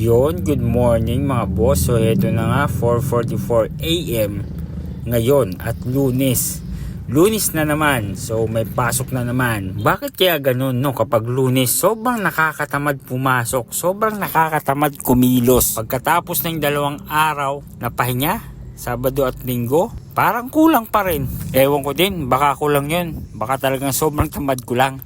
Yon, good morning mga boss. So ito na nga, 4:44 AM ngayon at Lunes. Lunes na naman, so may pasok na naman. Bakit kaya ganun, no? Kapag Lunes, sobrang nakakatamad pumasok, sobrang nakakatamad kumilos. Pagkatapos ng 2 araw na pahinga, Sabado at Linggo, parang kulang pa rin. Ewan ko din, baka kulang yun. Baka talagang sobrang tamad ko lang.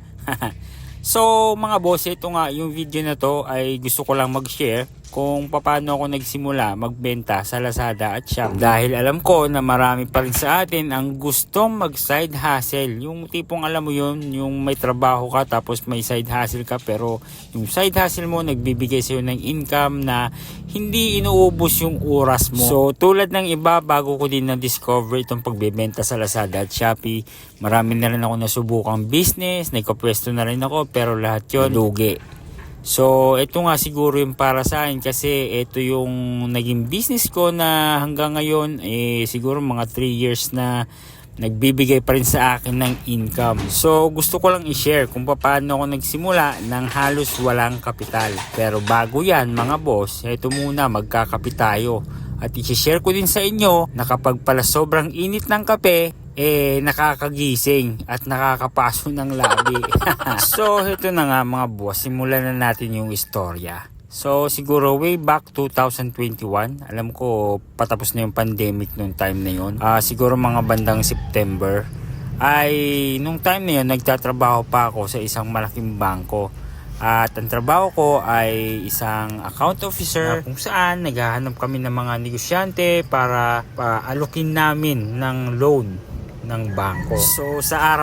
So mga boss, ito nga yung video na to ay gusto ko lang mag-share kung paano ako nagsimula magbenta sa Lazada at Shopee. Dahil alam ko na marami pa rin sa atin ang gustong mag side hustle. Yung tipong alam mo yun, yung may trabaho ka tapos may side hustle ka, pero yung side hustle mo nagbibigay sa'yo ng income na hindi inuubos yung oras mo. So tulad ng iba, bago ko din na-discover itong pagbebenta sa Lazada at Shopee, marami na rin ako nasubukang business, nagkapwesto na rin ako, pero lahat yun lugi. So ito nga siguro yung para sa akin, kasi ito yung naging business ko na hanggang ngayon siguro mga 3 years na nagbibigay pa rin sa akin ng income. So gusto ko lang i-share kung paano ako nagsimula ng halos walang kapital. Pero bago yan mga boss, ito muna, magkakape tayo. At i-share ko din sa inyo na kapag pala sobrang init ng kape, nakakagising at nakakapaso ng labi. So ito na nga mga boss, simulan na natin yung istorya. So siguro way back 2021, alam ko patapos na yung pandemic nung time na yun. Siguro mga bandang September, ay nung time na yun nagtatrabaho pa ako sa isang malaking bangko. At ang trabaho ko ay isang account officer, kung saan naghahanap kami ng mga negosyante para alokin namin ng loan ng bangko. So sa araw